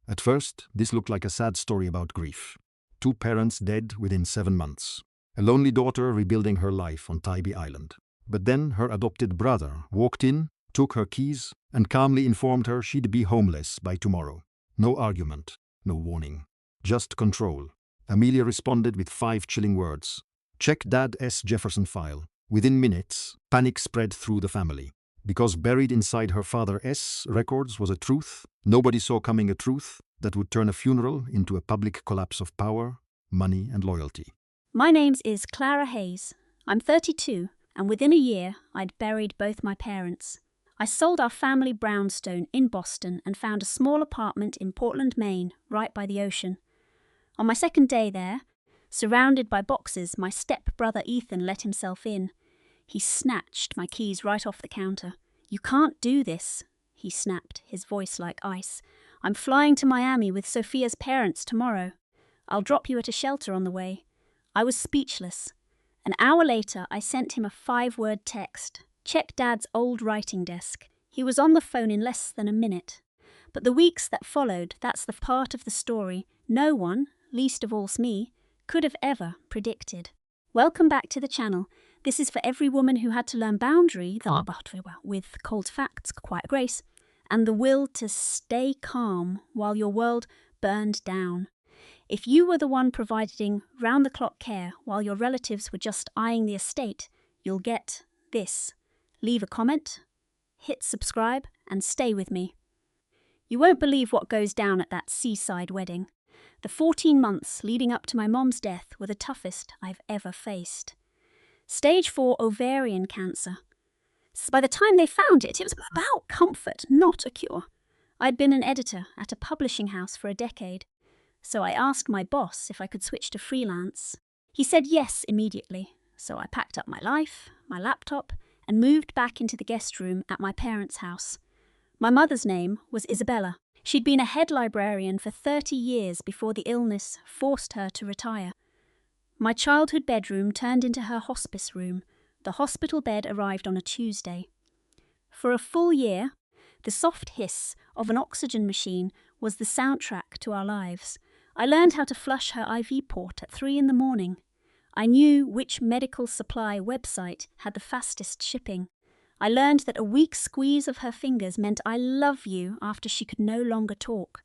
At first, this looked like a sad story about grief. 2 parents dead within 7 months. A lonely daughter rebuilding her life on Tybee Island. But then her adopted brother walked in, took her keys, and calmly informed her she'd be homeless by tomorrow. No argument, no warning. Just control. Amelia responded with 5 chilling words. Check Dad's Jefferson file. Within minutes, panic spread through the family. Because buried inside her father's records was a truth nobody saw coming, a truth that would turn a funeral into a public collapse of power, money, and loyalty. My name is Clara Hayes. I'm 32, and within a year, I'd buried both my parents. I sold our family brownstone in Boston and found a small apartment in Portland, Maine, right by the ocean. On my second day there, surrounded by boxes, my step-brother Ethan let himself in. He snatched my keys right off the counter. "You can't do this," he snapped, his voice like ice. "I'm flying to Miami with Sophia's parents tomorrow. I'll drop you at a shelter on the way." I was speechless. An hour later, I sent him a 5-word text. Check Dad's old writing desk. He was on the phone in less than a minute. But the weeks that followed, that's the part of the story no one, least of all me, could have ever predicted. Welcome back to the channel. This is for every woman who had to learn boundary, with cold facts, quiet grace, and the will to stay calm while your world burned down. If you were the one providing round-the-clock care while your relatives were just eyeing the estate, you'll get this. Leave a comment, hit subscribe, and stay with me. You won't believe what goes down at that seaside wedding. The 14 months leading up to my mom's death were the toughest I've ever faced. Stage 4 ovarian cancer. By the time they found it, it was about comfort, not a cure. I'd been an editor at a publishing house for a decade, so I asked my boss if I could switch to freelance. He said yes immediately, so I packed up my life, my laptop, and moved back into the guest room at my parents' house. My mother's name was Isabella. She'd been a head librarian for 30 years before the illness forced her to retire. My childhood bedroom turned into her hospice room. The hospital bed arrived on a Tuesday. For a full year, the soft hiss of an oxygen machine was the soundtrack to our lives. I learned how to flush her IV port at 3 in the morning. I knew which medical supply website had the fastest shipping. I learned that a weak squeeze of her fingers meant "I love you" after she could no longer talk.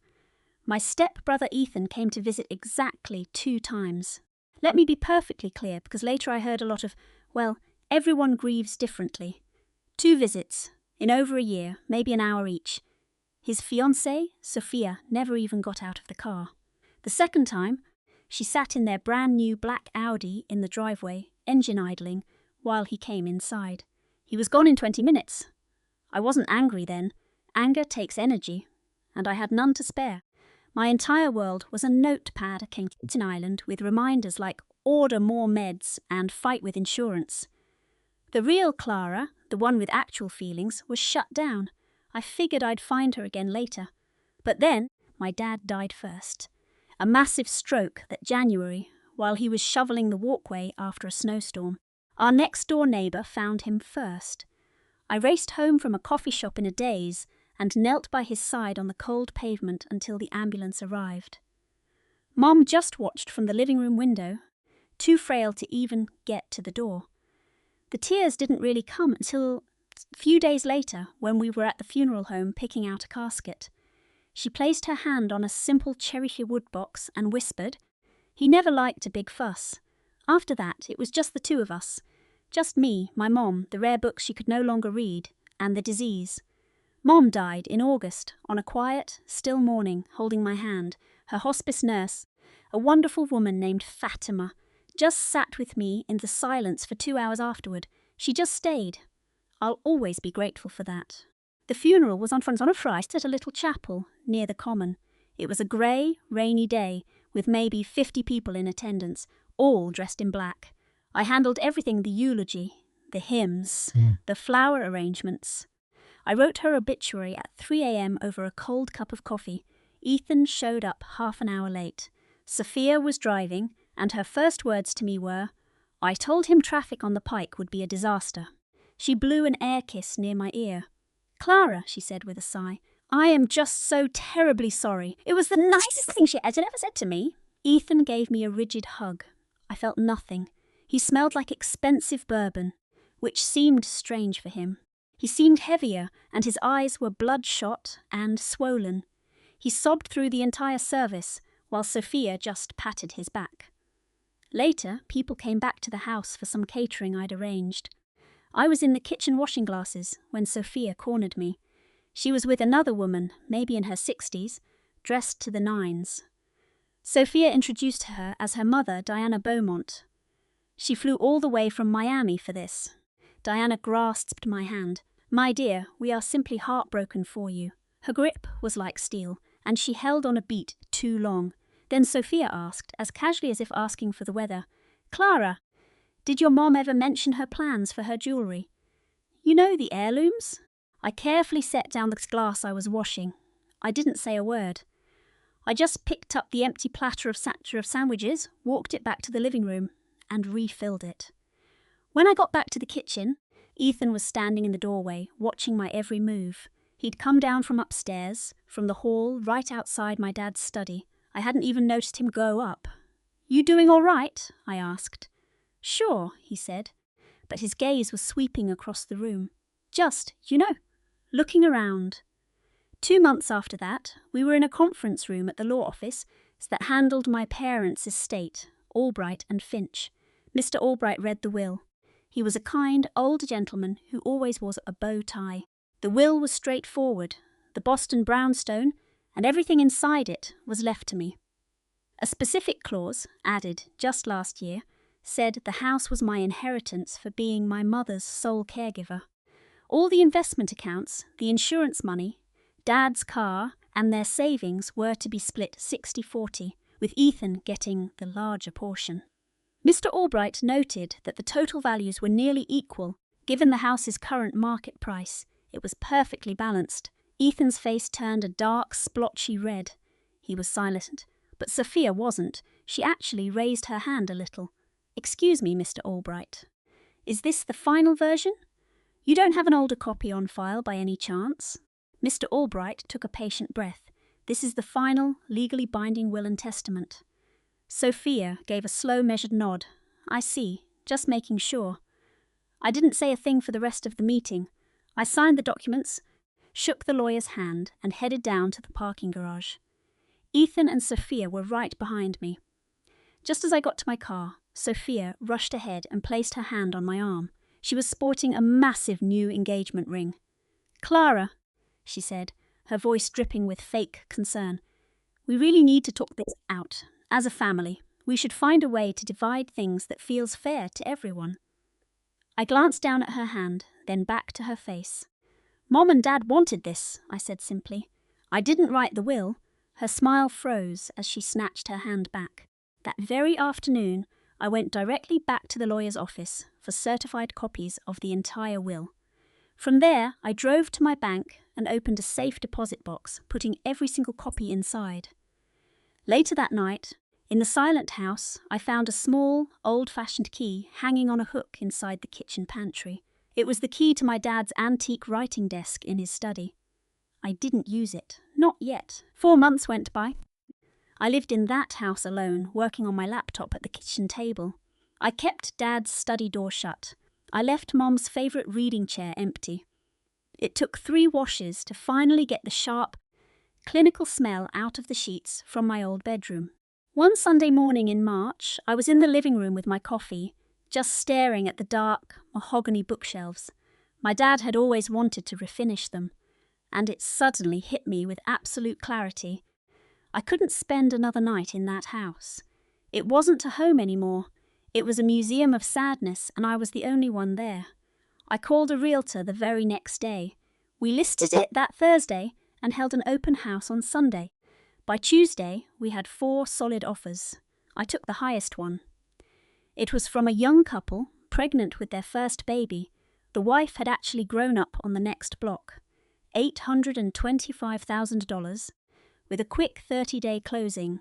My step-brother Ethan came to visit exactly 2 times. Let me be perfectly clear, because later I heard a lot of, well, everyone grieves differently. 2 visits, in over a year, maybe an hour each. His fiancée, Sophia, never even got out of the car. The second time, she sat in their brand new black Audi in the driveway, engine idling, while he came inside. He was gone in 20 minutes. I wasn't angry then. Anger takes energy, and I had none to spare. My entire world was a notepad at Kingston Island with reminders like order more meds and fight with insurance. The real Clara, the one with actual feelings, was shut down. I figured I'd find her again later. But then, my dad died first. A massive stroke that January, while he was shoveling the walkway after a snowstorm. Our next-door neighbour found him first. I raced home from a coffee shop in a daze and knelt by his side on the cold pavement until the ambulance arrived. Mom just watched from the living room window, too frail to even get to the door. The tears didn't really come until a few days later when we were at the funeral home picking out a casket. She placed her hand on a simple cherry wood box and whispered. He never liked a big fuss. After that, it was just the 2 of us. Just me, my mom, the rare books she could no longer read, and the disease. Mom died in August, on a quiet, still morning, holding my hand. Her hospice nurse, a wonderful woman named Fatima, just sat with me in the silence for 2 hours afterward. She just stayed. I'll always be grateful for that. The funeral was on a Friday at a little chapel near the common. It was a grey, rainy day, with maybe 50 people in attendance, all dressed in black. I handled everything: the eulogy, the hymns, the flower arrangements. I wrote her obituary at 3 a.m. over a cold cup of coffee. Ethan showed up half an hour late. Sophia was driving, and her first words to me were, "I told him traffic on the pike would be a disaster." She blew an air kiss near my ear. "Clara," she said with a sigh, I am just so terribly sorry. It was the nicest thing she had ever said to me. Ethan gave me a rigid hug. I felt nothing. He smelled like expensive bourbon, which seemed strange for him. He seemed heavier, and his eyes were bloodshot and swollen. He sobbed through the entire service, while Sophia just patted his back. Later, people came back to the house for some catering I'd arranged. I was in the kitchen washing glasses when Sophia cornered me. She was with another woman, maybe in her 60s, dressed to the nines. Sophia introduced her as her mother, Diana Beaumont. She flew all the way from Miami for this. Diana grasped my hand. "My dear, we are simply heartbroken for you." Her grip was like steel, and she held on a beat too long. Then Sophia asked, as casually as if asking for the weather, "Clara, did your mom ever mention her plans for her jewellery? You know, the heirlooms?" I carefully set down the glass I was washing. I didn't say a word. I just picked up the empty platter of sandwiches, walked it back to the living room, and refilled it. When I got back to the kitchen, Ethan was standing in the doorway, watching my every move. He'd come down from upstairs, from the hall right outside my dad's study. I hadn't even noticed him go up. "You doing all right?" I asked. "Sure," he said, but his gaze was sweeping across the room. "Just, looking around." 2 months after that, we were in a conference room at the law office that handled my parents' estate, Albright and Finch. Mr. Albright read the will. He was a kind, old gentleman who always wore a bow tie. The will was straightforward. The Boston brownstone and everything inside it was left to me. A specific clause, added just last year, said the house was my inheritance for being my mother's sole caregiver. All the investment accounts, the insurance money, Dad's car, and their savings were to be split 60-40, with Ethan getting the larger portion. Mr. Albright noted that the total values were nearly equal, given the house's current market price. It was perfectly balanced. Ethan's face turned a dark, splotchy red. He was silent, but Sophia wasn't. She actually raised her hand a little. "Excuse me, Mr. Albright. Is this the final version? You don't have an older copy on file by any chance?" Mr. Albright took a patient breath. "This is the final, legally binding will and testament." Sophia gave a slow, measured nod. "I see, just making sure." I didn't say a thing for the rest of the meeting. I signed the documents, shook the lawyer's hand, and headed down to the parking garage. Ethan and Sophia were right behind me. Just as I got to my car, Sophia rushed ahead and placed her hand on my arm. She was sporting a massive new engagement ring. "Clara," she said, her voice dripping with fake concern, "we really need to talk this out. As a family, we should find a way to divide things that feels fair to everyone." I glanced down at her hand, then back to her face. "Mom and Dad wanted this," I said simply. "I didn't write the will." Her smile froze as she snatched her hand back. That very afternoon, I went directly back to the lawyer's office for certified copies of the entire will. From there, I drove to my bank and opened a safe deposit box, putting every single copy inside. Later that night, in the silent house, I found a small, old-fashioned key hanging on a hook inside the kitchen pantry. It was the key to my dad's antique writing desk in his study. I didn't use it. Not yet. 4 months went by. I lived in that house alone, working on my laptop at the kitchen table. I kept Dad's study door shut. I left Mom's favourite reading chair empty. It took 3 washes to finally get the sharp, clinical smell out of the sheets from my old bedroom. One Sunday morning in March, I was in the living room with my coffee, just staring at the dark, mahogany bookshelves. My dad had always wanted to refinish them, and it suddenly hit me with absolute clarity. I couldn't spend another night in that house. It wasn't a home anymore. It was a museum of sadness, and I was the only one there. I called a realtor the very next day. We listed it that Thursday and held an open house on Sunday. By Tuesday, we had 4 solid offers. I took the highest one. It was from a young couple, pregnant with their first baby. The wife had actually grown up on the next block. $825,000, with a quick 30-day closing.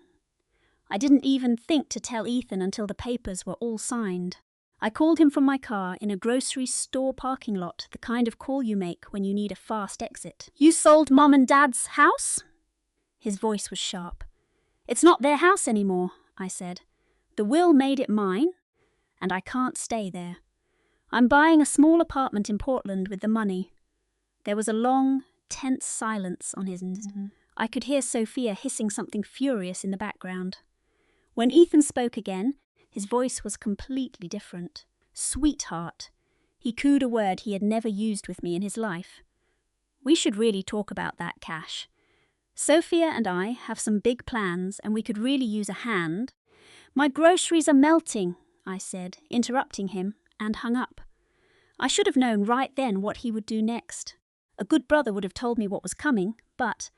I didn't even think to tell Ethan until the papers were all signed. I called him from my car in a grocery store parking lot, the kind of call you make when you need a fast exit. "You sold Mum and Dad's house?" His voice was sharp. "It's not their house anymore," I said. "The will made it mine, and I can't stay there. I'm buying a small apartment in Portland with the money." There was a long, tense silence on his end. I could hear Sophia hissing something furious in the background. When Ethan spoke again, his voice was completely different. "Sweetheart." He cooed a word he had never used with me in his life. "We should really talk about that cash. Sophia and I have some big plans and we could really use a hand." "My groceries are melting," I said, interrupting him, and hung up. I should have known right then what he would do next. A good brother would have told me what was coming, but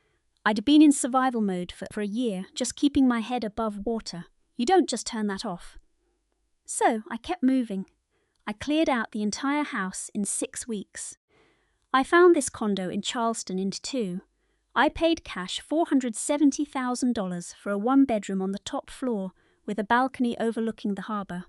I'd been in survival mode for a year, just keeping my head above water. You don't just turn that off. So I kept moving. I cleared out the entire house in 6 weeks. I found this condo in Charleston into 2. I paid cash $470,000 for a 1-bedroom on the top floor with a balcony overlooking the harbour.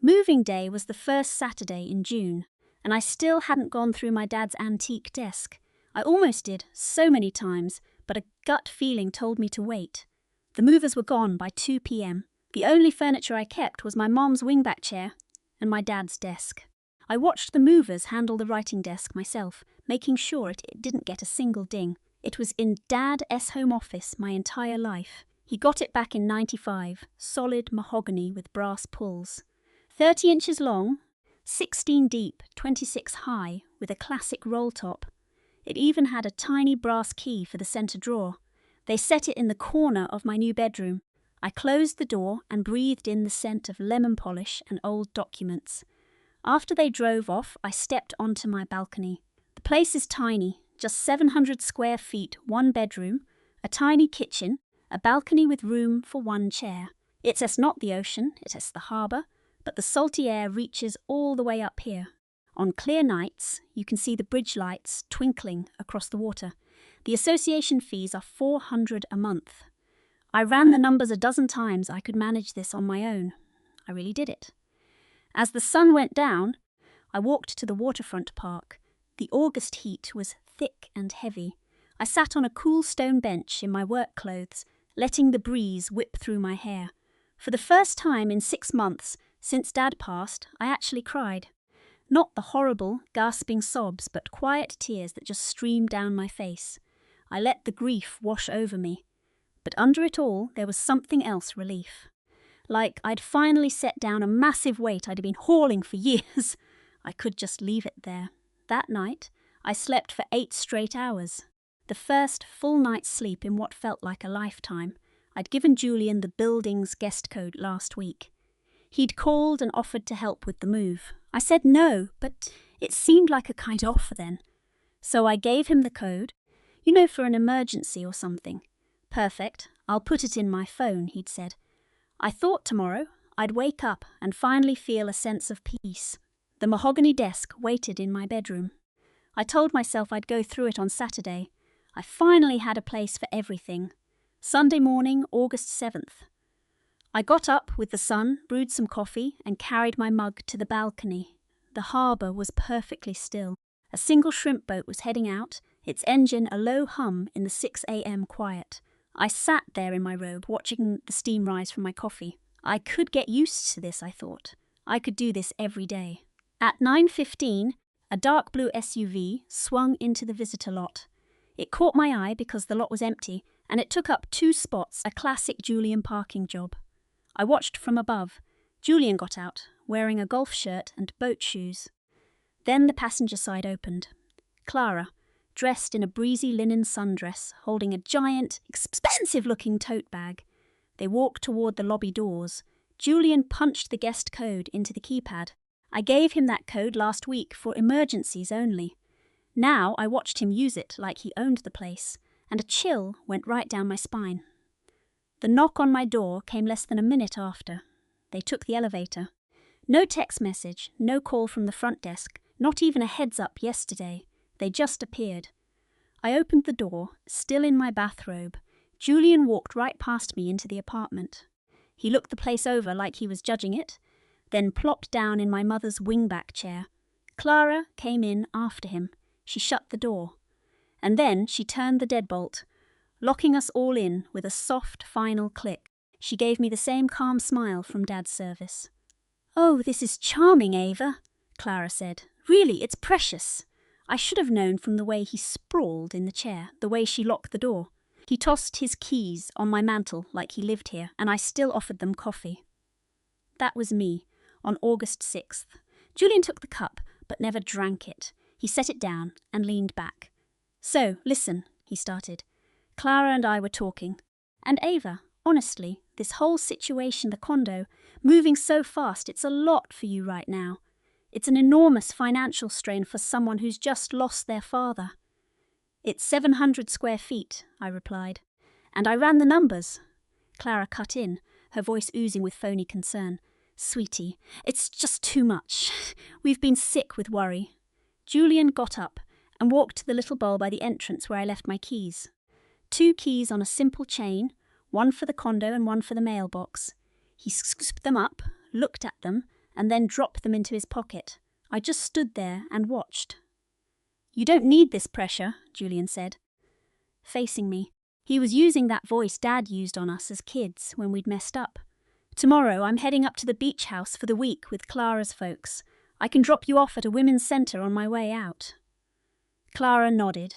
Moving day was the first Saturday in June, and I still hadn't gone through my dad's antique desk. I almost did, so many times, but a gut feeling told me to wait. The movers were gone by 2 p.m. The only furniture I kept was my mom's wingback chair and my dad's desk. I watched the movers handle the writing desk myself, making sure it didn't get a single ding. It was in Dad's home office my entire life. He got it back in '95, solid mahogany with brass pulls. 30 inches long, 16 deep, 26 high, with a classic roll top. It even had a tiny brass key for the centre drawer. They set it in the corner of my new bedroom. I closed the door and breathed in the scent of lemon polish and old documents. After they drove off, I stepped onto my balcony. The place is tiny, just 700 square feet, 1 bedroom, a tiny kitchen, a balcony with room for 1 chair. It's not the ocean, it's the harbour, but the salty air reaches all the way up here. On clear nights, you can see the bridge lights twinkling across the water. The association fees are $400 a month. I ran the numbers a dozen times. I could manage this on my own. I really did it. As the sun went down, I walked to the waterfront park. The August heat was thick and heavy. I sat on a cool stone bench in my work clothes, letting the breeze whip through my hair. For the first time in 6 months, since Dad passed, I actually cried. Not the horrible, gasping sobs, but quiet tears that just streamed down my face. I let the grief wash over me. But under it all, there was something else relief. Like I'd finally set down a massive weight I'd been hauling for years. I could just leave it there. That night, I slept for 8 straight hours. The first full night's sleep in what felt like a lifetime. I'd given Julian the building's guest code last week. He'd called and offered to help with the move. I said no, but it seemed like a kind offer then. So I gave him the code, for an emergency or something. "Perfect, I'll put it in my phone," he'd said. I thought tomorrow I'd wake up and finally feel a sense of peace. The mahogany desk waited in my bedroom. I told myself I'd go through it on Saturday. I finally had a place for everything. Sunday morning, August 7th. I got up with the sun, brewed some coffee, and carried my mug to the balcony. The harbour was perfectly still. A single shrimp boat was heading out, its engine a low hum in the 6 a.m. quiet. I sat there in my robe, watching the steam rise from my coffee. I could get used to this, I thought. I could do this every day. At 9:15, a dark blue SUV swung into the visitor lot. It caught my eye because the lot was empty, and it took up 2 spots, a classic Julian parking job. I watched from above. Julian got out, wearing a golf shirt and boat shoes. Then the passenger side opened. Clara, dressed in a breezy linen sundress, holding a giant, expensive-looking tote bag. They walked toward the lobby doors. Julian punched the guest code into the keypad. I gave him that code last week for emergencies only. Now I watched him use it like he owned the place, and a chill went right down my spine. The knock on my door came less than a minute after. They took the elevator. No text message, no call from the front desk, not even a heads-up yesterday. They just appeared. I opened the door, still in my bathrobe. Julian walked right past me into the apartment. He looked the place over like he was judging it. then plopped down in my mother's wingback chair. Clara came in after him. She shut the door. And then she turned the deadbolt, locking us all in with a soft final click. She gave me the same calm smile from Dad's service. "Oh, this is charming, Ava," Clara said. "Really, it's precious." I should have known from the way he sprawled in the chair, the way she locked the door. He tossed his keys on my mantel like he lived here, and I still offered them coffee. That was me, on August 6th. Julian took the cup, but never drank it. He set it down and leaned back. "So, listen," he started. "Clara and I were talking. And Ava, honestly, this whole situation, the condo, moving so fast, it's a lot for you right now. It's an enormous financial strain for someone who's just lost their father." "It's 700 square feet," I replied. "And I ran the numbers." Clara cut in, her voice oozing with phony concern. "Sweetie, it's just too much. We've been sick with worry." Julian got up and walked to the little bowl by the entrance where I left my keys. 2 keys on a simple chain, one for the condo and one for the mailbox. He scooped them up, looked at them, and then dropped them into his pocket. I just stood there and watched. "You don't need this pressure," Julian said. Facing me, he was using that voice Dad used on us as kids when we'd messed up. "Tomorrow I'm heading up to the beach house for the week with Clara's folks. I can drop you off at a women's centre on my way out." Clara nodded.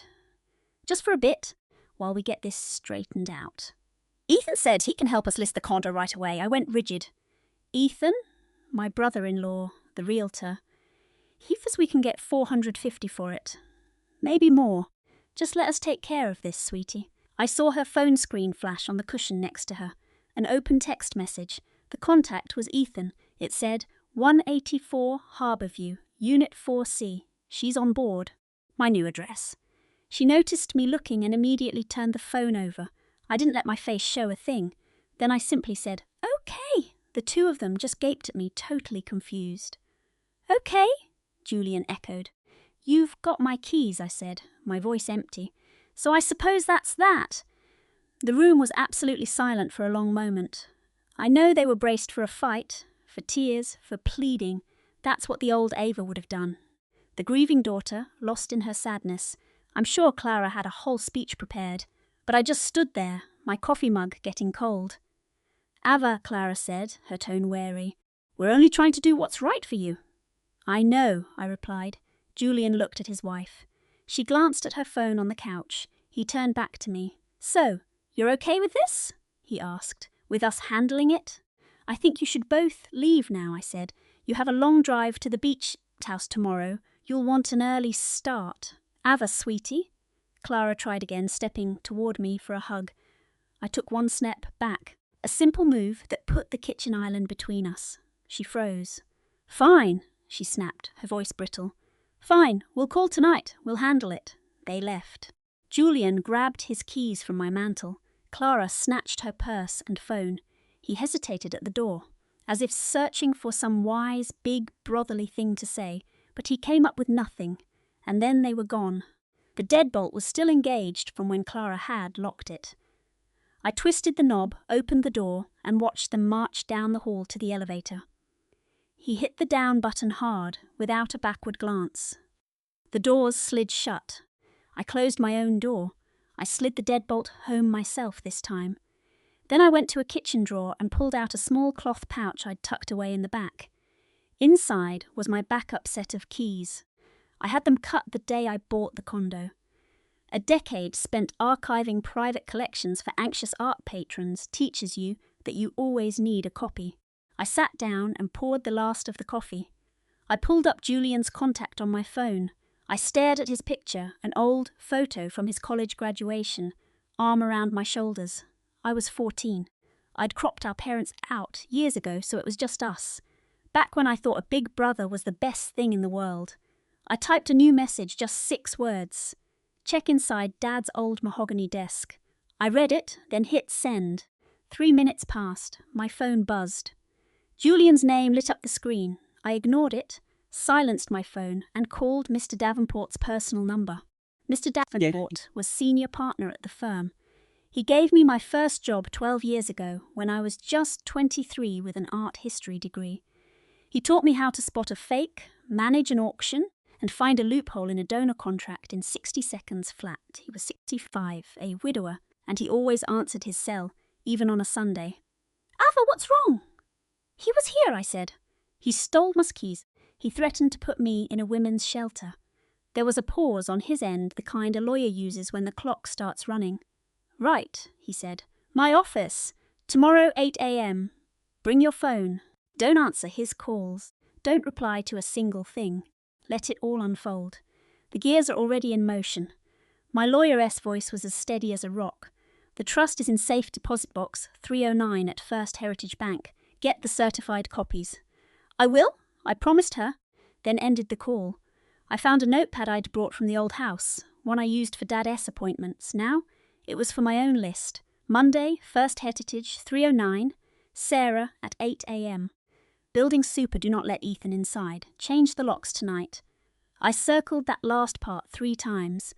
"Just for a bit, while we get this straightened out." "Ethan said he can help us list the condo right away." I went rigid. "Ethan?" My brother-in-law, the realtor. "He says we can get $450 for it. Maybe more. Just let us take care of this, sweetie." I saw her phone screen flash on the cushion next to her. An open text message. The contact was Ethan. It said, 184 Harbourview, Unit 4C. She's on board. My new address. She noticed me looking and immediately turned the phone over. I didn't let my face show a thing. Then I simply said, "Okay." The two of them just gaped at me, totally confused. "Okay," Julian echoed. "You've got my keys," I said, my voice empty. "So I suppose that's that." The room was absolutely silent for a long moment. I know they were braced for a fight, for tears, for pleading. That's what the old Ava would have done. The grieving daughter, lost in her sadness. I'm sure Clara had a whole speech prepared. But I just stood there, my coffee mug getting cold. "Ava," Clara said, her tone wary, "we're only trying to do what's right for you." "I know," I replied. Julian looked at his wife. She glanced at her phone on the couch. He turned back to me. "So, you're okay with this?" he asked. "With us handling it?" "I think you should both leave now," I said. "You have a long drive to the beach house tomorrow. You'll want an early start." "Ava, sweetie." Clara tried again, stepping toward me for a hug. I took one step back. A simple move that put the kitchen island between us. She froze. "Fine," she snapped, her voice brittle. "Fine, we'll call tonight. We'll handle it." They left. Julian grabbed his keys from my mantel. Clara snatched her purse and phone. He hesitated at the door, as if searching for some wise, big, brotherly thing to say, but he came up with nothing, and then they were gone. The deadbolt was still engaged from when Clara had locked it. I twisted the knob, opened the door, and watched them march down the hall to the elevator. He hit the down button hard, without a backward glance. The doors slid shut. I closed my own door. I slid the deadbolt home myself this time. Then I went to a kitchen drawer and pulled out a small cloth pouch I'd tucked away in the back. Inside was my backup set of keys. I had them cut the day I bought the condo. A decade spent archiving private collections for anxious art patrons teaches you that you always need a copy. I sat down and poured the last of the coffee. I pulled up Julian's contact on my phone. I stared at his picture, an old photo from his college graduation, arm around my shoulders. I was 14. I'd cropped our parents out years ago, so it was just us. Back when I thought a big brother was the best thing in the world. I typed a new message, just 6 words. "Check inside Dad's old mahogany desk." I read it, then hit send. 3 minutes passed. My phone buzzed. Julian's name lit up the screen. I ignored it, silenced my phone, and called Mr. Davenport's personal number. Mr. Davenport was senior partner at the firm. He gave me my first job 12 years ago when I was just 23 with an art history degree. He taught me how to spot a fake, manage an auction, and find a loophole in a donor contract in 60 seconds flat. He was 65, a widower, and he always answered his cell, even on a Sunday. "Ava, what's wrong?" "He was here," I said. "He stole my keys. He threatened to put me in a women's shelter." There was a pause on his end, the kind a lawyer uses when the clock starts running. "Right," he said. "My office. Tomorrow 8 a.m. Bring your phone. Don't answer his calls. Don't reply to a single thing. Let it all unfold. The gears are already in motion." My lawyeress voice was as steady as a rock. "The trust is in safe deposit box 309 at First Heritage Bank. Get the certified copies." "I will," I promised her, then ended the call. I found a notepad I'd brought from the old house, one I used for Dad S appointments. Now it was for my own list. Monday, First Heritage, 309, Sarah at 8 a.m. Building super, do not let Ethan inside. Change the locks tonight. I circled that last part 3 times.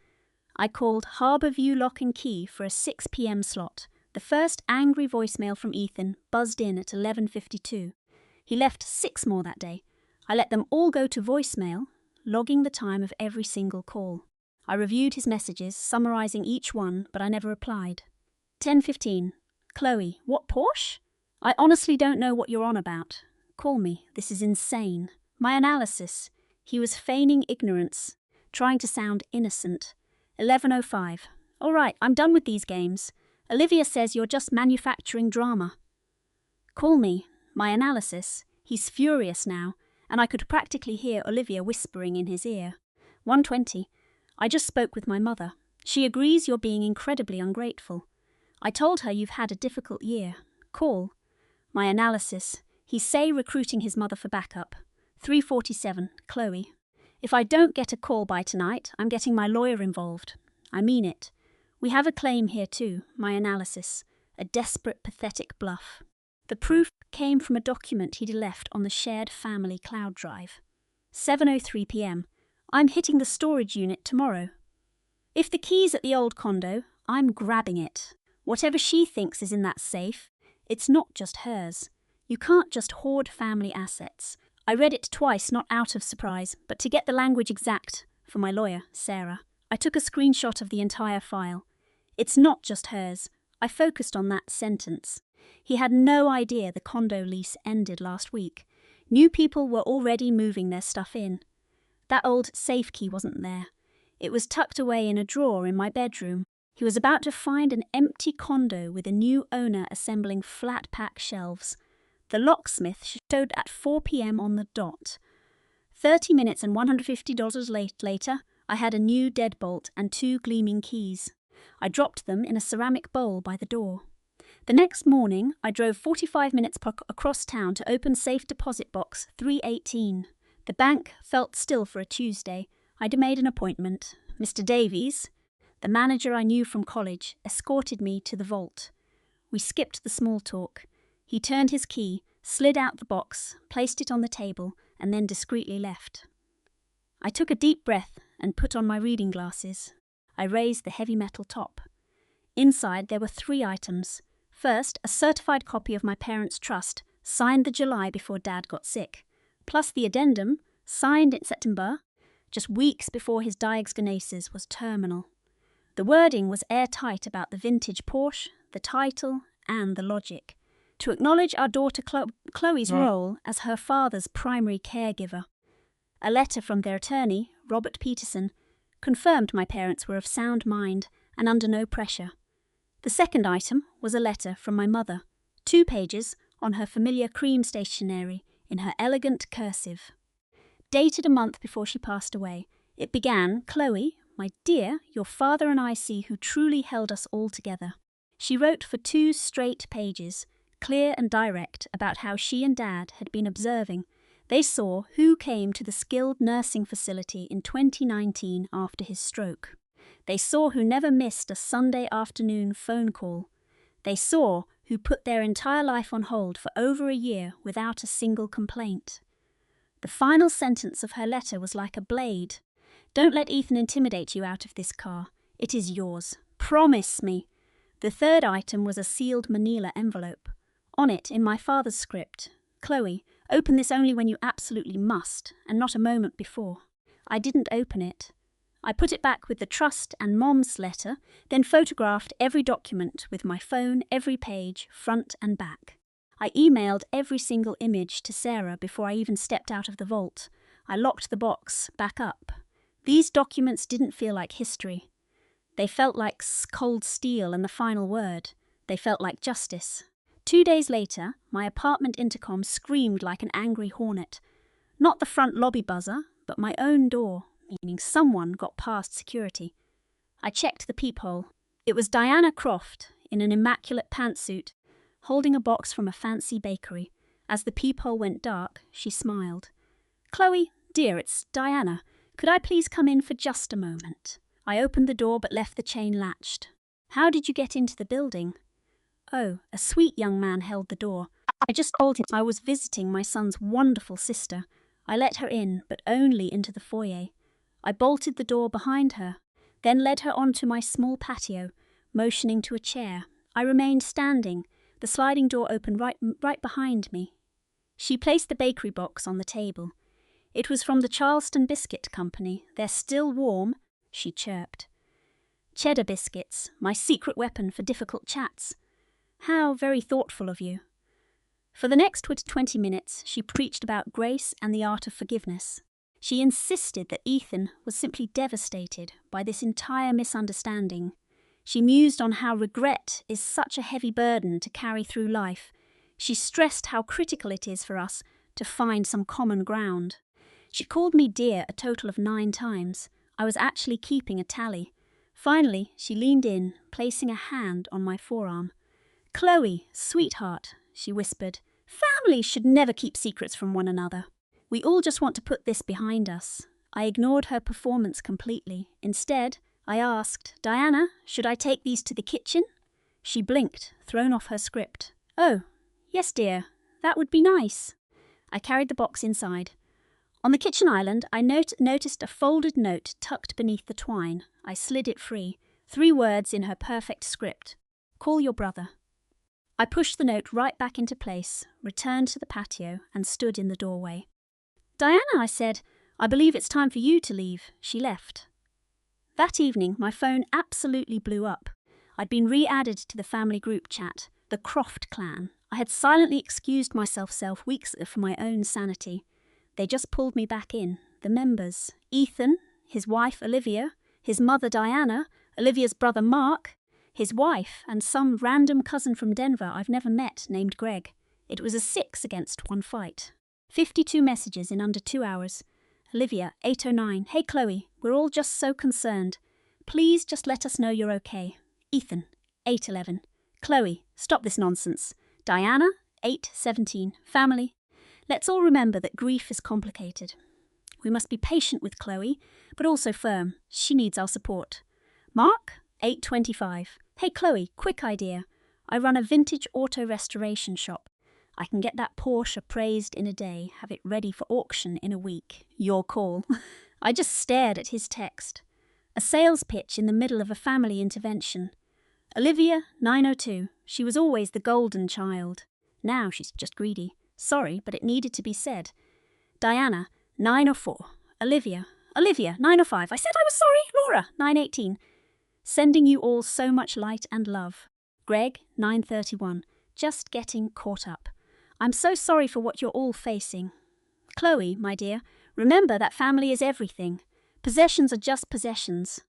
I called Harbourview Lock and Key for a 6 p.m. slot. The first angry voicemail from Ethan buzzed in at 11:52. He left 6 more that day. I let them all go to voicemail, logging the time of every single call. I reviewed his messages, summarising each one, but I never replied. 10:15. "Chloe, what Porsche? I honestly don't know what you're on about. Call me. This is insane." My analysis. He was feigning ignorance, trying to sound innocent. 11:05. "All right, I'm done with these games. Olivia says you're just manufacturing drama." Call me. My analysis. He's furious now, and I could practically hear Olivia whispering in his ear. 1:20. "I just spoke with my mother. She agrees you're being incredibly ungrateful. I told her you've had a difficult year. Call." My analysis. He's say recruiting his mother for backup. 3:47. "Chloe, if I don't get a call by tonight, I'm getting my lawyer involved. I mean it. We have a claim here too." My analysis. A desperate, pathetic bluff. The proof came from a document he'd left on the shared family cloud drive. 7:03 p.m. "I'm hitting the storage unit tomorrow. If the key's at the old condo, I'm grabbing it. Whatever she thinks is in that safe, it's not just hers. You can't just hoard family assets." I read it twice, not out of surprise, but to get the language exact for my lawyer, Sarah. I took a screenshot of the entire file. "It's not just hers." I focused on that sentence. He had no idea the condo lease ended last week. New people were already moving their stuff in. That old safe key wasn't there. It was tucked away in a drawer in my bedroom. He was about to find an empty condo with a new owner assembling flat-pack shelves. The locksmith showed at 4 p.m. on the dot. 30 minutes and $150 later, I had a new deadbolt and 2 gleaming keys. I dropped them in a ceramic bowl by the door. The next morning, I drove 45 minutes across town to open safe deposit box 318. The bank felt still for a Tuesday. I'd made an appointment. Mr. Davies, the manager I knew from college, escorted me to the vault. We skipped the small talk. He turned his key, slid out the box, placed it on the table, and then discreetly left. I took a deep breath and put on my reading glasses. I raised the heavy metal top. Inside there were 3 items. First, a certified copy of my parents' trust, signed the July before Dad got sick, plus the addendum, signed in September, just weeks before his diagnosis was terminal. The wording was airtight about the vintage Porsche, the title, and the logic. To acknowledge our daughter Chloe's role as her father's primary caregiver. A letter from their attorney, Robert Peterson, confirmed my parents were of sound mind and under no pressure. The second item was a letter from my mother, 2 pages on her familiar cream stationery in her elegant cursive. Dated a month before she passed away, it began, "Chloe, my dear, your father and I see who truly held us all together." She wrote for 2 straight pages, clear and direct, about how she and Dad had been observing. They saw who came to the skilled nursing facility in 2019 after his stroke. They saw who never missed a Sunday afternoon phone call. They saw who put their entire life on hold for over a year without a single complaint. The final sentence of her letter was like a blade. "Don't let Ethan intimidate you out of this car. It is yours. Promise me." The third item was a sealed manila envelope. On it, in my father's script, "Chloe, Open this only when you absolutely must, and not a moment before. I didn't open it. I put it back with the trust and Mom's letter, then photographed every document with my phone, every page, front and back. I emailed every single image to Sarah before I even stepped out of the vault. I locked the box back up. These documents didn't feel like history. They felt like cold steel and the final word. They felt like justice. 2 days later, my apartment intercom screamed like an angry hornet. Not the front lobby buzzer, but my own door, meaning someone got past security. I checked the peephole. It was Diana Croft, in an immaculate pantsuit, holding a box from a fancy bakery. As the peephole went dark, she smiled. "Chloe, dear, it's Diana. Could I please come in for just a moment?" I opened the door but left the chain latched. "How did you get into the building?" "Oh, a sweet young man held the door. I just told him I was visiting my son's wonderful sister. I let her in, but only into the foyer. I bolted the door behind her, then led her onto my small patio, motioning to a chair. I remained standing. The sliding door opened right behind me. She placed the bakery box on the table. It was from the Charleston Biscuit Company. They're still warm," she chirped. "Cheddar biscuits, my secret weapon for difficult chats. How very thoughtful of you." For the next 20 minutes, she preached about grace and the art of forgiveness. She insisted that Ethan was simply devastated by this entire misunderstanding. She mused on how regret is such a heavy burden to carry through life. She stressed how critical it is for us to find some common ground. She called me dear a total of 9 times. I was actually keeping a tally. Finally, she leaned in, placing a hand on my forearm. "Chloe, sweetheart," she whispered, "families should never keep secrets from one another. We all just want to put this behind us." I ignored her performance completely. Instead, I asked, "Diana, should I take these to the kitchen?" She blinked, thrown off her script. "Oh, yes, dear, that would be nice." I carried the box inside. On the kitchen island, I noticed a folded note tucked beneath the twine. I slid it free. 3 words in her perfect script. "Call your brother." I pushed the note right back into place, returned to the patio, and stood in the doorway. "Diana," I said, "I believe it's time for you to leave." She left. That evening, my phone absolutely blew up. I'd been re-added to the family group chat, the Croft clan. I had silently excused myself weeks for my own sanity. They just pulled me back in. The members: Ethan, his wife Olivia, his mother Diana, Olivia's brother Mark, his wife, and some random cousin from Denver I've never met named Greg. It was a 6-against-1 fight. 52 messages in under 2 hours. Olivia, 8:09. "Hey Chloe, we're all just so concerned. Please just let us know you're okay." Ethan, 8:11. "Chloe, stop this nonsense." Diana, 8:17. "Family, let's all remember that grief is complicated. We must be patient with Chloe, but also firm. She needs our support." Mark, 8:25. "Hey Chloe, quick idea. I run a vintage auto restoration shop. I can get that Porsche appraised in a day, have it ready for auction in a week. Your call." I just stared at his text. A sales pitch in the middle of a family intervention. Olivia, 9:02. She was always the golden child. Now she's just greedy. Sorry, but it needed to be said. Diana, 9:04. Olivia, 9:05. "I said I was sorry." Laura, 9:18. "Sending you all so much light and love." Greg, 9:31. "Just getting caught up. I'm so sorry for what you're all facing." Chloe, my dear, remember that family is everything. Possessions are just possessions.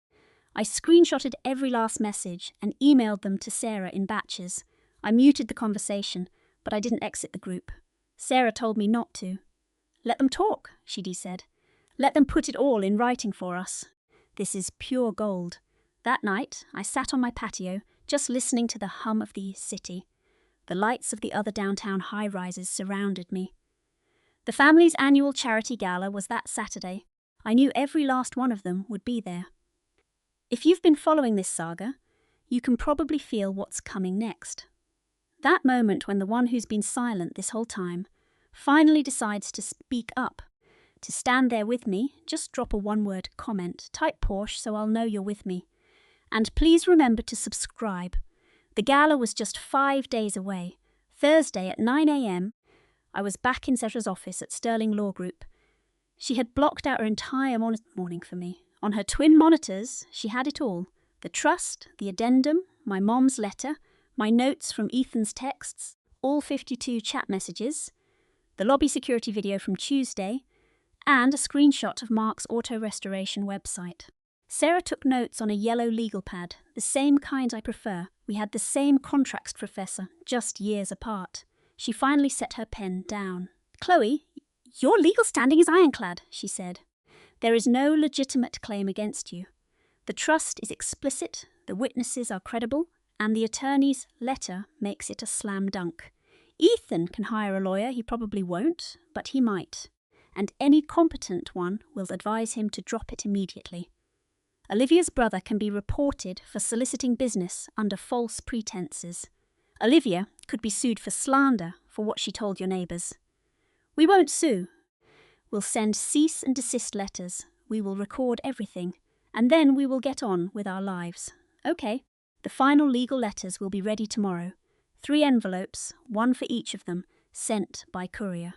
I screenshotted every last message and emailed them to Sarah in batches. I muted the conversation, but I didn't exit the group. Sarah told me not to. "Let them talk," she said. "Let them put it all in writing for us. This is pure gold." That night, I sat on my patio, just listening to the hum of the city. The lights of the other downtown high-rises surrounded me. The family's annual charity gala was that Saturday. I knew every last one of them would be there. If you've been following this saga, you can probably feel what's coming next. That moment when the one who's been silent this whole time finally decides to speak up, to stand there with me. Just drop a 1-word comment, type Porsche so I'll know you're with me. And please remember to subscribe. The gala was just 5 days away. Thursday at 9 a.m. I was back in Sarah's office at Sterling Law Group. She had blocked out her entire morning for me. On her twin monitors, she had it all. The trust, the addendum, my mom's letter, my notes from Ethan's texts, all 52 chat messages, the lobby security video from Tuesday, and a screenshot of Mark's auto restoration website. Sarah took notes on a yellow legal pad, the same kind I prefer. We had the same contracts professor, just years apart. She finally set her pen down. "Chloe, your legal standing is ironclad," she said. "There is no legitimate claim against you. The trust is explicit, the witnesses are credible, and the attorney's letter makes it a slam dunk. Ethan can hire a lawyer, he probably won't, but he might. And any competent one will advise him to drop it immediately. Olivia's brother can be reported for soliciting business under false pretenses. Olivia could be sued for slander for what she told your neighbours. We won't sue. We'll send cease and desist letters. We will record everything. And then we will get on with our lives. Okay. The final legal letters will be ready tomorrow. 3 envelopes, 1 for each of them, sent by courier."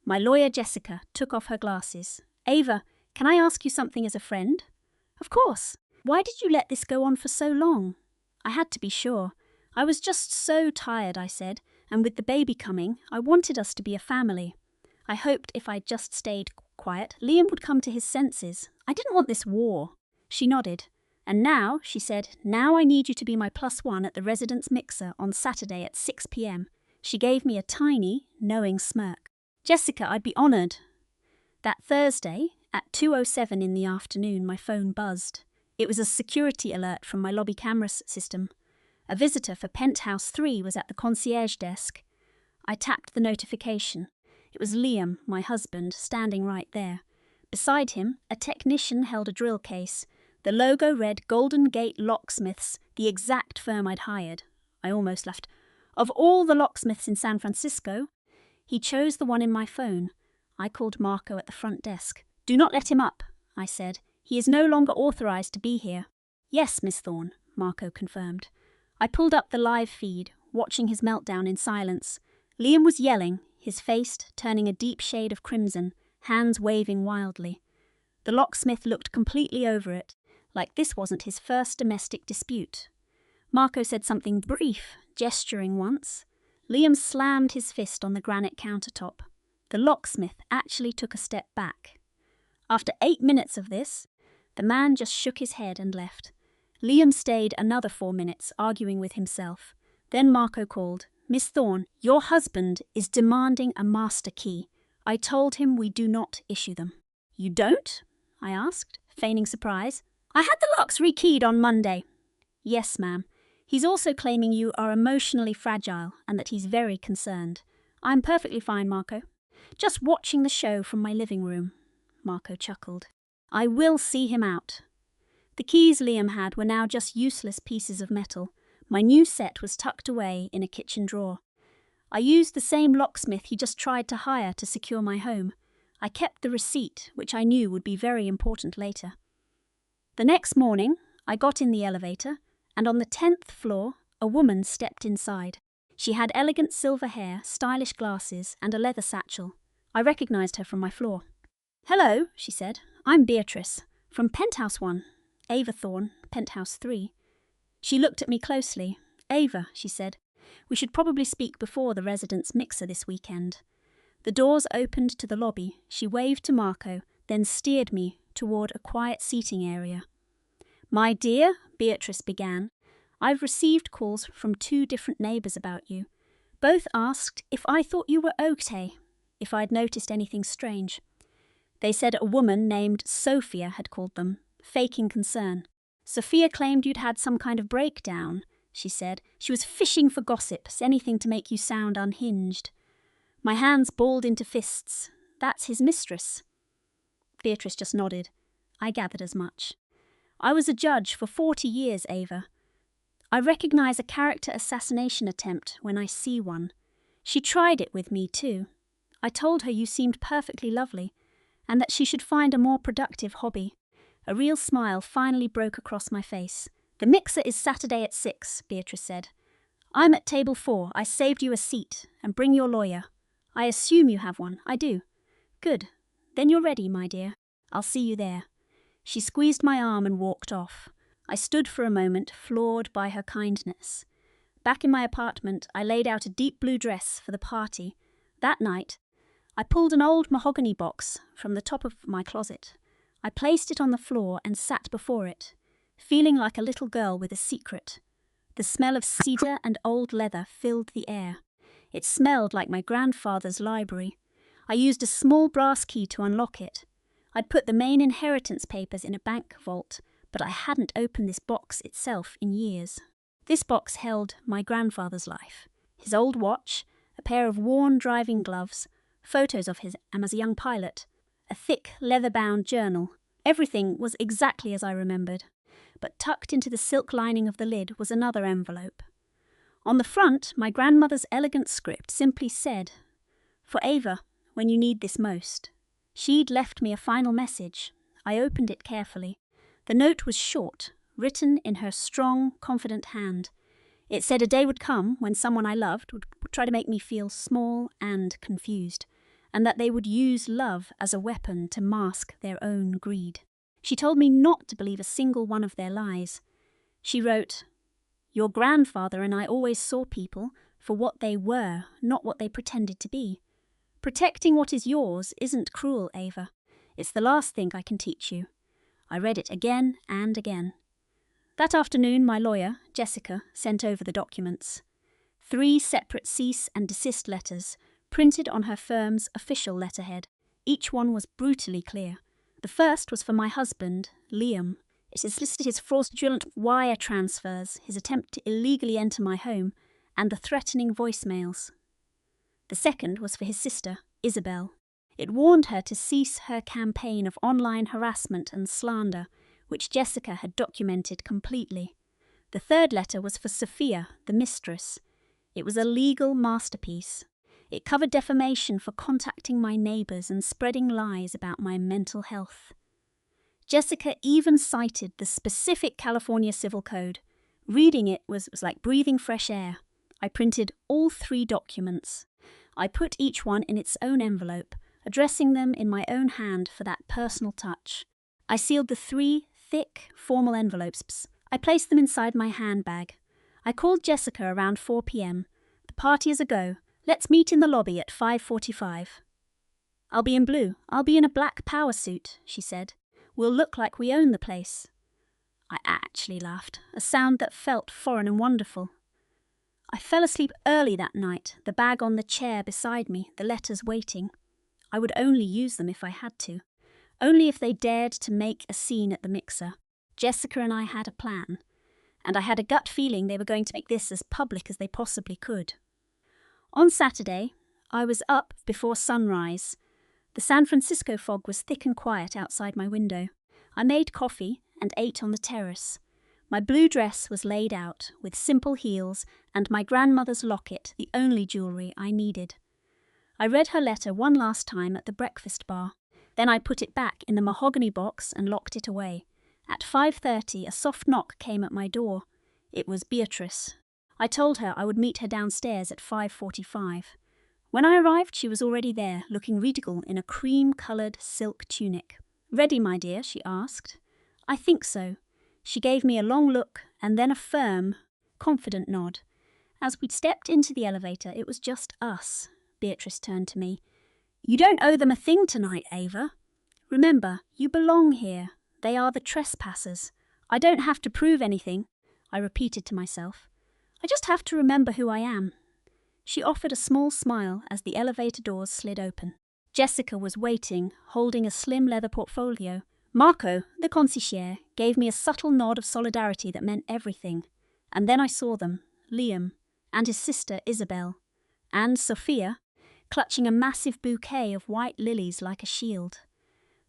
My lawyer Jessica took off her glasses. "Ava, can I ask you something as a friend?" "Of course. Why did you let this go on for so long?" "I had to be sure. I was just so tired," I said, "and with the baby coming, I wanted us to be a family. I hoped if I just stayed quiet, Liam would come to his senses. I didn't want this war." She nodded. "And now," she said, "now I need you to be my +1 at the residence mixer on Saturday at 6 p.m. She gave me a tiny, knowing smirk. "Jessica, I'd be honoured." That Thursday, at 2:07 in the afternoon, my phone buzzed. It was a security alert from my lobby camera system. A visitor for Penthouse 3 was at the concierge desk. I tapped the notification. It was Liam, my husband, standing right there. Beside him, a technician held a drill case. The logo read Golden Gate Locksmiths, the exact firm I'd hired. I almost laughed. Of all the locksmiths in San Francisco, he chose the one in my phone. I called Marco at the front desk. "Do not let him up," I said. "He is no longer authorized to be here." "Yes, Miss Thorne," Marco confirmed. I pulled up the live feed, watching his meltdown in silence. Liam was yelling, his face turning a deep shade of crimson, hands waving wildly. The locksmith looked completely over it, like this wasn't his first domestic dispute. Marco said something brief, gesturing once. Liam slammed his fist on the granite countertop. The locksmith actually took a step back. After 8 minutes of this, the man just shook his head and left. Liam stayed another 4 minutes, arguing with himself. Then Marco called, "Miss Thorne, your husband is demanding a master key. I told him we do not issue them." "You don't?" I asked, feigning surprise. "I had the locks rekeyed on Monday." "Yes, ma'am. He's also claiming you are emotionally fragile and that he's very concerned." "I'm perfectly fine, Marco. Just watching the show from my living room." Marco chuckled. "I will see him out." The keys Liam had were now just useless pieces of metal. My new set was tucked away in a kitchen drawer. I used the same locksmith he just tried to hire to secure my home. I kept the receipt, which I knew would be very important later. The next morning, I got in the elevator, and on the 10th floor, a woman stepped inside. She had elegant silver hair, stylish glasses, and a leather satchel. I recognized her from my floor. "Hello," she said. "I'm Beatrice, from Penthouse 1, Ava Thorne, Penthouse 3. She looked at me closely. "Ava," she said, "we should probably speak before the residence mixer this weekend." The doors opened to the lobby. She waved to Marco, then steered me toward a quiet seating area. "My dear," Beatrice began, "I've received calls from 2 different neighbours about you. Both asked if I thought you were okay, if I'd noticed anything strange. They said a woman named Sophia had called them, faking concern. Sophia claimed you'd had some kind of breakdown," she said. "She was fishing for gossips, anything to make you sound unhinged." My hands balled into fists. "That's his mistress." Beatrice just nodded. I gathered as much. "I was a judge for 40 years, Ava. I recognize a character assassination attempt when I see one. She tried it with me too. I told her you seemed perfectly lovely, and that she should find a more productive hobby." A real smile finally broke across my face. "The mixer is Saturday at 6, Beatrice said. "I'm at table 4. I saved you a seat, and bring your lawyer. I assume you have one. I do. Good. Then you're ready, my dear. I'll see you there. She squeezed my arm and walked off. I stood for a moment, floored by her kindness. Back in my apartment, I laid out a deep blue dress for the party. That night, I pulled an old mahogany box from the top of my closet. I placed it on the floor and sat before it, feeling like a little girl with a secret. The smell of cedar and old leather filled the air. It smelled like my grandfather's library. I used a small brass key to unlock it. I'd put the main inheritance papers in a bank vault, but I hadn't opened this box itself in years. This box held my grandfather's life. His old watch, a pair of worn driving gloves, photos of him as a young pilot, a thick leather-bound journal. Everything was exactly as I remembered, but tucked into the silk lining of the lid was another envelope. On the front, my grandmother's elegant script simply said, "For Ava, when you need this most." She'd left me a final message. I opened it carefully. The note was short, written in her strong, confident hand. It said a day would come when someone I loved would try to make me feel small and confused, and that they would use love as a weapon to mask their own greed. She told me not to believe a single one of their lies. She wrote, "Your grandfather and I always saw people for what they were, not what they pretended to be. Protecting what is yours isn't cruel, Ava. It's the last thing I can teach you." I read it again and again. That afternoon, my lawyer, Jessica, sent over the documents. 3 separate cease and desist letters, printed on her firm's official letterhead. Each one was brutally clear. The first was for my husband, Liam. It listed his fraudulent wire transfers, his attempt to illegally enter my home, and the threatening voicemails. The second was for his sister, Isabel. It warned her to cease her campaign of online harassment and slander, which Jessica had documented completely. The third letter was for Sophia, the mistress. It was a legal masterpiece. It covered defamation for contacting my neighbours and spreading lies about my mental health. Jessica even cited the specific California Civil Code. Reading it was like breathing fresh air. I printed all 3 documents. I put each one in its own envelope, addressing them in my own hand for that personal touch. I sealed the 3 thick, formal envelopes. I placed them inside my handbag. I called Jessica around 4 p.m. "The party is a go. Let's meet in the lobby at 5:45. "I'll be in blue. I'll be in a black power suit," she said. "We'll look like we own the place." I actually laughed, a sound that felt foreign and wonderful. I fell asleep early that night, the bag on the chair beside me, the letters waiting. I would only use them if I had to. Only if they dared to make a scene at the mixer. Jessica and I had a plan, and I had a gut feeling they were going to make this as public as they possibly could. On Saturday, I was up before sunrise. The San Francisco fog was thick and quiet outside my window. I made coffee and ate on the terrace. My blue dress was laid out, with simple heels and my grandmother's locket, the only jewellery I needed. I read her letter one last time at the breakfast bar. Then I put it back in the mahogany box and locked it away. At 5:30, a soft knock came at my door. It was Beatrice. I told her I would meet her downstairs at 5:45. When I arrived, she was already there, looking regal in a cream-coloured silk tunic. "Ready, my dear?" she asked. "I think so." She gave me a long look and then a firm, confident nod. As we stepped into the elevator, it was just us. Beatrice turned to me. "You don't owe them a thing tonight, Ava. Remember, you belong here. They are the trespassers. I don't have to prove anything," I repeated to myself. "I just have to remember who I am." She offered a small smile as the elevator doors slid open. Jessica was waiting, holding a slim leather portfolio. Marco, the concierge, gave me a subtle nod of solidarity that meant everything. And then I saw them, Liam, and his sister Isabel, and Sophia, clutching a massive bouquet of white lilies like a shield.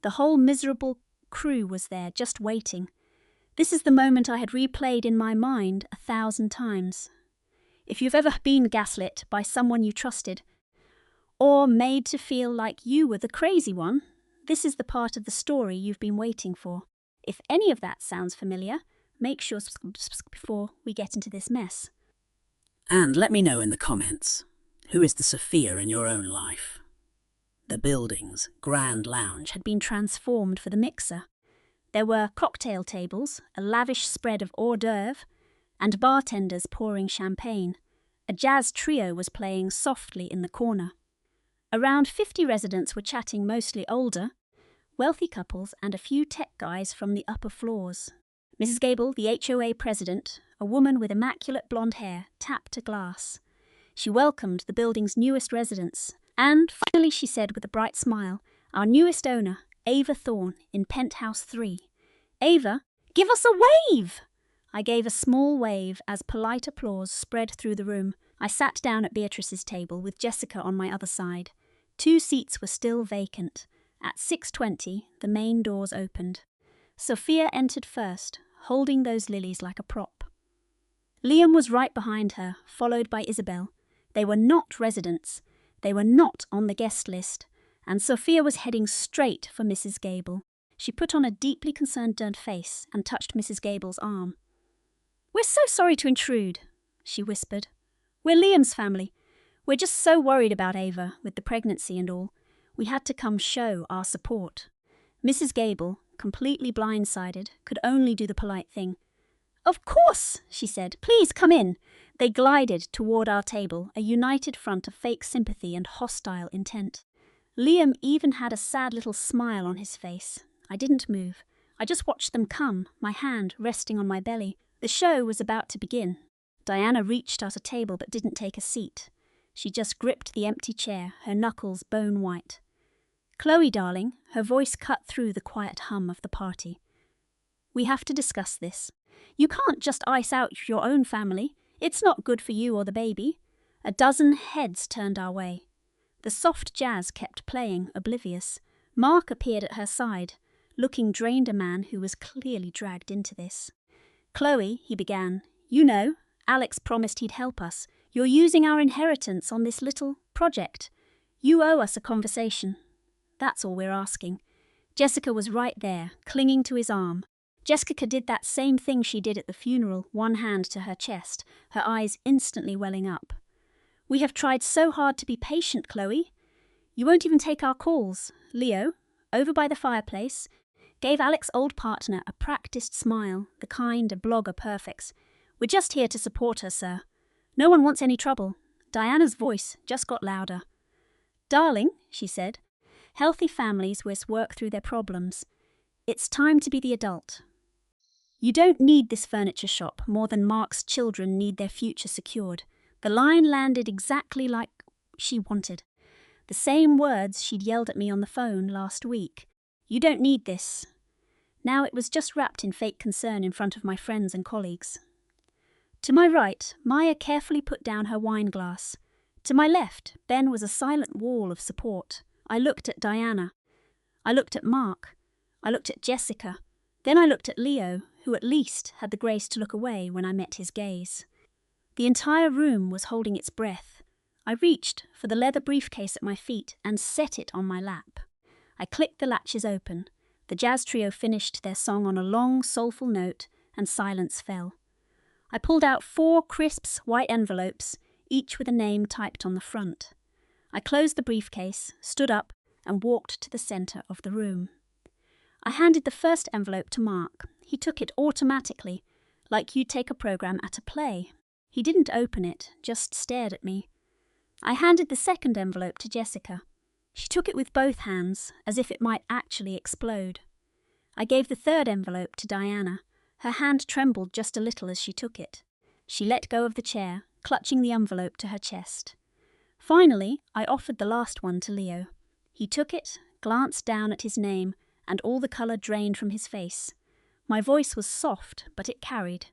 The whole miserable crew was there, just waiting. This is the moment I had replayed in my mind 1,000 times. If you've ever been gaslit by someone you trusted, or made to feel like you were the crazy one, this is the part of the story you've been waiting for. If any of that sounds familiar, make sure before we get into this mess. And let me know in the comments. Who is the Sophia in your own life? The building's grand lounge had been transformed for the mixer. There were cocktail tables, a lavish spread of hors d'oeuvre, and bartenders pouring champagne. A jazz trio was playing softly in the corner. Around 50 residents were chatting, mostly older, wealthy couples and a few tech guys from the upper floors. Mrs. Gable, the HOA president, a woman with immaculate blonde hair, tapped a glass. She welcomed the building's newest residents, and finally she said with a bright smile, our newest owner, Ava Thorne, in Penthouse 3. Ava, give us a wave! I gave a small wave as polite applause spread through the room. I sat down at Beatrice's table with Jessica on my other side. 2 seats were still vacant. At 6:20, the main doors opened. Sophia entered first, holding those lilies like a prop. Liam was right behind her, followed by Isabel. They were not residents. They were not on the guest list, and Sophia was heading straight for Mrs. Gable. She put on a deeply concerned face and touched Mrs. Gable's arm. "We're so sorry to intrude," she whispered. "We're Liam's family. We're just so worried about Ava, with the pregnancy and all. We had to come show our support." Mrs. Gable, completely blindsided, could only do the polite thing. "Of course," she said. "Please come in." They glided toward our table, a united front of fake sympathy and hostile intent. Liam even had a sad little smile on his face. I didn't move. I just watched them come, my hand resting on my belly. The show was about to begin. Diana reached at a table but didn't take a seat. She just gripped the empty chair, her knuckles bone white. "Chloe, darling," her voice cut through the quiet hum of the party. "We have to discuss this. You can't just ice out your own family. It's not good for you or the baby." A dozen heads turned our way. The soft jazz kept playing, oblivious. Mark appeared at her side, looking drained, a man who was clearly dragged into this. "Chloe," he began, "you know, Alex promised he'd help us. You're using our inheritance on this little project. You owe us a conversation. That's all we're asking." Jessica was right there, clinging to his arm. Jessica did that same thing she did at the funeral, one hand to her chest, her eyes instantly welling up. "We have tried so hard to be patient, Chloe. You won't even take our calls." Leo, over by the fireplace, gave Alex's old partner a practiced smile, the kind a blogger perfects. "We're just here to support her, sir. No one wants any trouble." Diana's voice just got louder. "Darling," she said, "healthy families must work through their problems. It's time to be the adult. You don't need this furniture shop more than Mark's children need their future secured." The line landed exactly like she wanted. The same words she'd yelled at me on the phone last week. "You don't need this." Now it was just wrapped in fake concern in front of my friends and colleagues. To my right, Maya carefully put down her wine glass. To my left, Ben was a silent wall of support. I looked at Diana. I looked at Mark. I looked at Jessica. Then I looked at Leo, who at least had the grace to look away when I met his gaze. The entire room was holding its breath. I reached for the leather briefcase at my feet and set it on my lap. I clicked the latches open. The jazz trio finished their song on a long, soulful note, and silence fell. I pulled out 4 crisp white envelopes, each with a name typed on the front. I closed the briefcase, stood up, and walked to the center of the room. I handed the first envelope to Mark. He took it automatically, like you'd take a program at a play. He didn't open it, just stared at me. I handed the second envelope to Jessica. She took it with both hands, as if it might actually explode. I gave the third envelope to Diana. Her hand trembled just a little as she took it. She let go of the chair, clutching the envelope to her chest. Finally, I offered the last one to Leo. He took it, glanced down at his name, and all the colour drained from his face. My voice was soft, but it carried.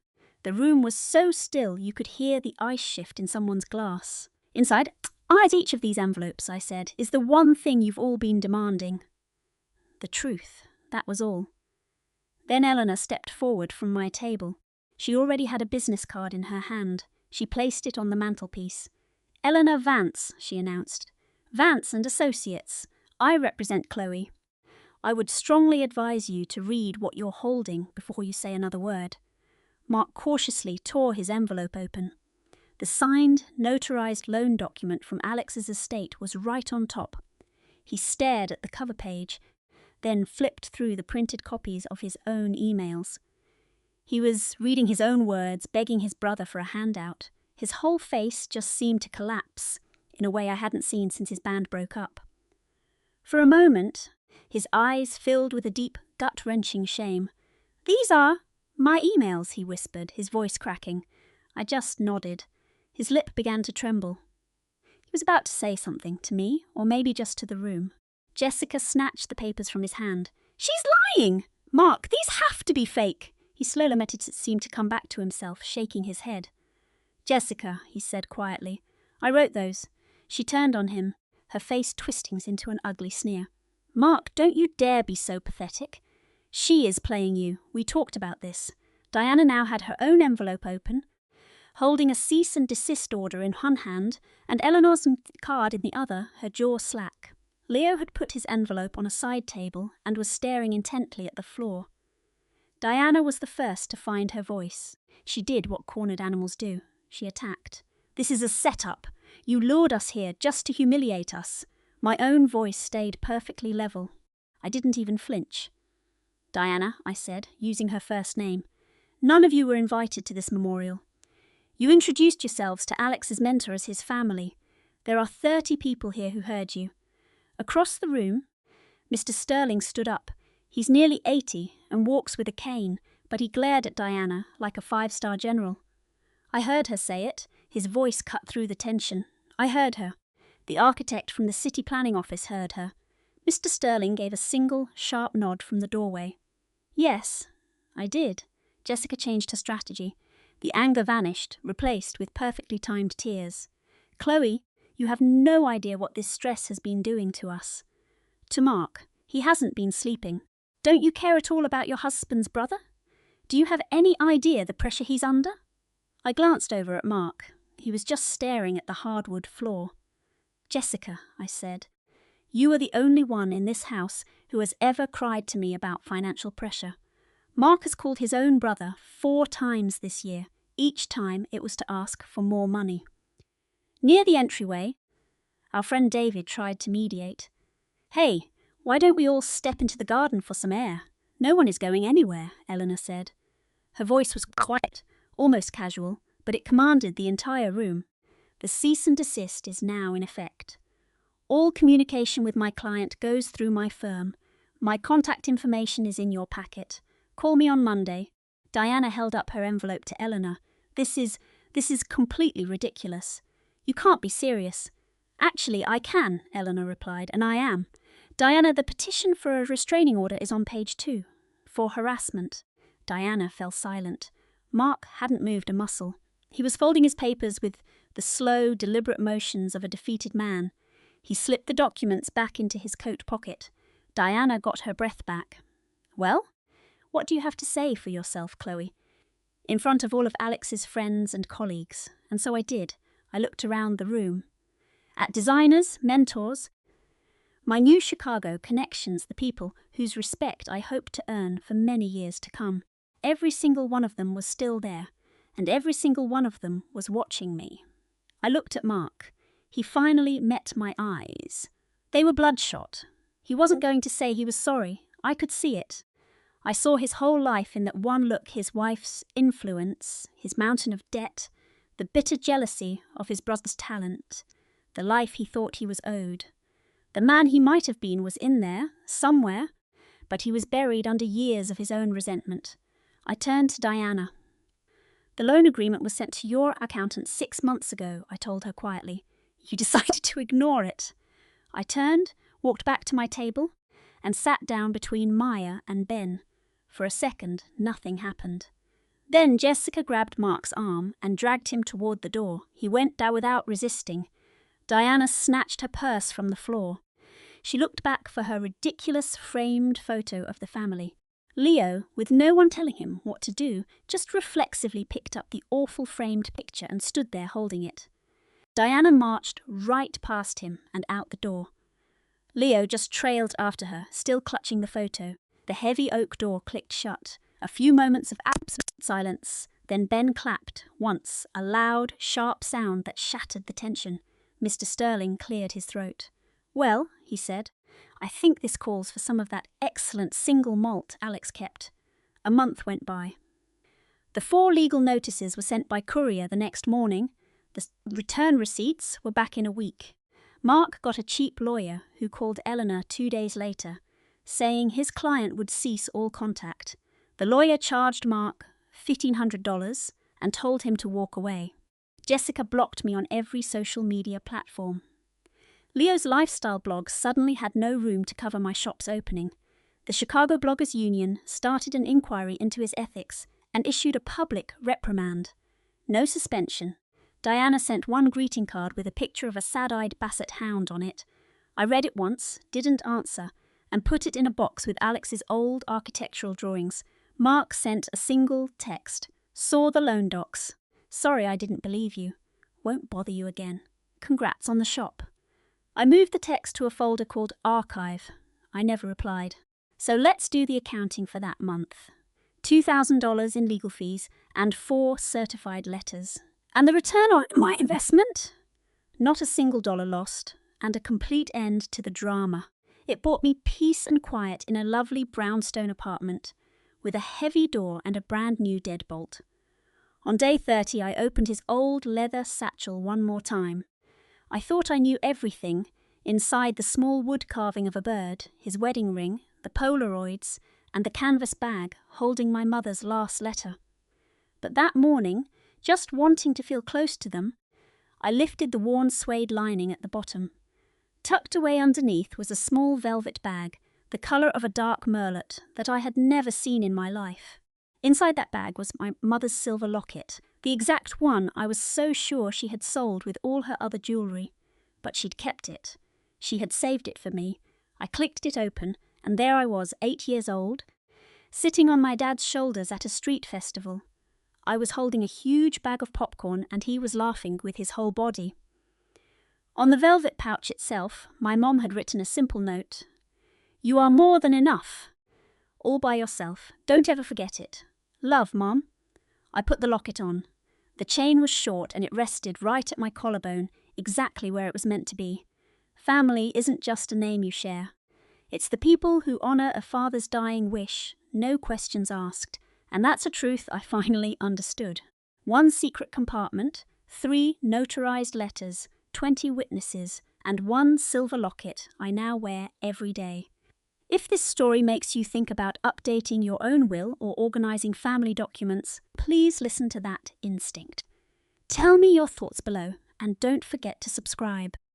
The room was so still you could hear the ice shift in someone's glass. Inside, "At each of these envelopes," I said, "is the one thing you've all been demanding." The truth, that was all. Then Eleanor stepped forward from my table. She already had a business card in her hand. She placed it on the mantelpiece. "Eleanor Vance," she announced. "Vance and Associates. I represent Chloe. I would strongly advise you to read what you're holding before you say another word." Mark cautiously tore his envelope open. The signed, notarized loan document from Alex's estate was right on top. He stared at the cover page, then flipped through the printed copies of his own emails. He was reading his own words, begging his brother for a handout. His whole face just seemed to collapse, in a way I hadn't seen since his band broke up. For a moment, his eyes filled with a deep, gut-wrenching shame. "These are my emails," he whispered, his voice cracking. I just nodded. His lip began to tremble. He was about to say something to me, or maybe just to the room. Jessica snatched the papers from his hand. "She's lying! Mark, these have to be fake!" He slowly seemed to come back to himself, shaking his head. "Jessica," he said quietly, "I wrote those." She turned on him, her face twisting into an ugly sneer. "Mark, don't you dare be so pathetic. She is playing you. We talked about this." Diana now had her own envelope open, holding a cease and desist order in one hand and Eleanor's card in the other, her jaw slack. Leo had put his envelope on a side table and was staring intently at the floor. Diana was the first to find her voice. She did what cornered animals do. She attacked. "This is a setup. You lured us here just to humiliate us." My own voice stayed perfectly level. I didn't even flinch. "Diana," I said, using her first name, "none of you were invited to this memorial. You introduced yourselves to Alex's mentor as his family. There are 30 people here who heard you." Across the room, Mr. Sterling stood up. He's nearly 80 and walks with a cane, but he glared at Diana like a 5-star general. I heard her say it. His voice cut through the tension. I heard her. The architect from the city planning office heard her. Mr. Sterling gave a single, sharp nod from the doorway. "Yes, I did." Jessica changed her strategy. The anger vanished, replaced with perfectly timed tears. "Chloe, you have no idea what this stress has been doing to us." To Mark, "He hasn't been sleeping. Don't you care at all about your husband's brother? Do you have any idea the pressure he's under?" I glanced over at Mark. He was just staring at the hardwood floor. "Jessica," I said, "you are the only one in this house who has ever cried to me about financial pressure. Mark has called his own brother 4 times this year. Each time it was to ask for more money." Near the entryway, our friend David tried to mediate. "Hey, why don't we all step into the garden for some air? No one is going anywhere," Eleanor said. Her voice was quiet, almost casual, but it commanded the entire room. "The cease and desist is now in effect. All communication with my client goes through my firm. My contact information is in your packet. Call me on Monday." Diana held up her envelope to Eleanor. This is completely ridiculous. You can't be serious." "Actually, I can," Eleanor replied, "and I am. Diana, the petition for a restraining order is on page 2. For harassment." Diana fell silent. Mark hadn't moved a muscle. He was folding his papers with the slow, deliberate motions of a defeated man. He slipped the documents back into his coat pocket. Diana got her breath back. "Well, what do you have to say for yourself, Chloe?" In front of all of Alex's friends and colleagues. And so I did. I looked around the room. At designers, mentors, my new Chicago connections, the people whose respect I hoped to earn for many years to come. Every single one of them was still there, and every single one of them was watching me. I looked at Mark. He finally met my eyes. They were bloodshot. He wasn't going to say he was sorry. I could see it. I saw his whole life in that one look, his wife's influence, his mountain of debt, the bitter jealousy of his brother's talent, the life he thought he was owed. The man he might have been was in there, somewhere, but he was buried under years of his own resentment. I turned to Diana. "The loan agreement was sent to your accountant 6 months ago," I told her quietly. "You decided to ignore it." I turned, walked back to my table, and sat down between Maya and Ben. For a second, nothing happened. Then Jessica grabbed Mark's arm and dragged him toward the door. He went down without resisting. Diana snatched her purse from the floor. She looked back for her ridiculous framed photo of the family. Leo, with no one telling him what to do, just reflexively picked up the awful framed picture and stood there holding it. Diana marched right past him and out the door. Leo just trailed after her, still clutching the photo. The heavy oak door clicked shut. A few moments of absolute silence, Then Ben clapped, once, a loud, sharp sound that shattered the tension. Mr. Sterling cleared his throat. "Well," he said, "I think this calls for some of that excellent single malt Alex kept." A month went by. The 4 legal notices were sent by courier the next morning. The return receipts were back in a week. Mark got a cheap lawyer who called Eleanor 2 days later, saying his client would cease all contact. The lawyer charged Mark $1,500 and told him to walk away. Jessica blocked me on every social media platform. Leo's lifestyle blog suddenly had no room to cover my shop's opening. The Chicago Bloggers Union started an inquiry into his ethics and issued a public reprimand. No suspension. Diana sent one greeting card with a picture of a sad-eyed basset hound on it. I read it once, didn't answer, and put it in a box with Alex's old architectural drawings. Mark sent a single text. "Saw the loan docs. Sorry I didn't believe you. Won't bother you again. Congrats on the shop." I moved the text to a folder called Archive. I never replied. So let's do the accounting for that month. $2,000 in legal fees and 4 certified letters. And the return on my investment? Not a single dollar lost, and a complete end to the drama. It brought me peace and quiet in a lovely brownstone apartment, with a heavy door and a brand new deadbolt. On day 30, I opened his old leather satchel one more time. I thought I knew everything, inside the small wood carving of a bird, his wedding ring, the Polaroids, and the canvas bag holding my mother's last letter. But that morning, just wanting to feel close to them, I lifted the worn suede lining at the bottom. Tucked away underneath was a small velvet bag, the colour of a dark merlet, that I had never seen in my life. Inside that bag was my mother's silver locket, the exact one I was so sure she had sold with all her other jewellery. But she'd kept it. She had saved it for me. I clicked it open, and there I was, 8 years old, sitting on my dad's shoulders at a street festival. I was holding a huge bag of popcorn, and he was laughing with his whole body. On the velvet pouch itself, my mom had written a simple note. "You are more than enough. All by yourself. Don't ever forget it. Love, Mom." I put the locket on. The chain was short and it rested right at my collarbone, exactly where it was meant to be. Family isn't just a name you share. It's the people who honour a father's dying wish, no questions asked, and that's a truth I finally understood. 1 secret compartment, 3 notarized letters, 20 witnesses, and 1 silver locket I now wear every day. If this story makes you think about updating your own will or organising family documents, please listen to that instinct. Tell me your thoughts below, and don't forget to subscribe.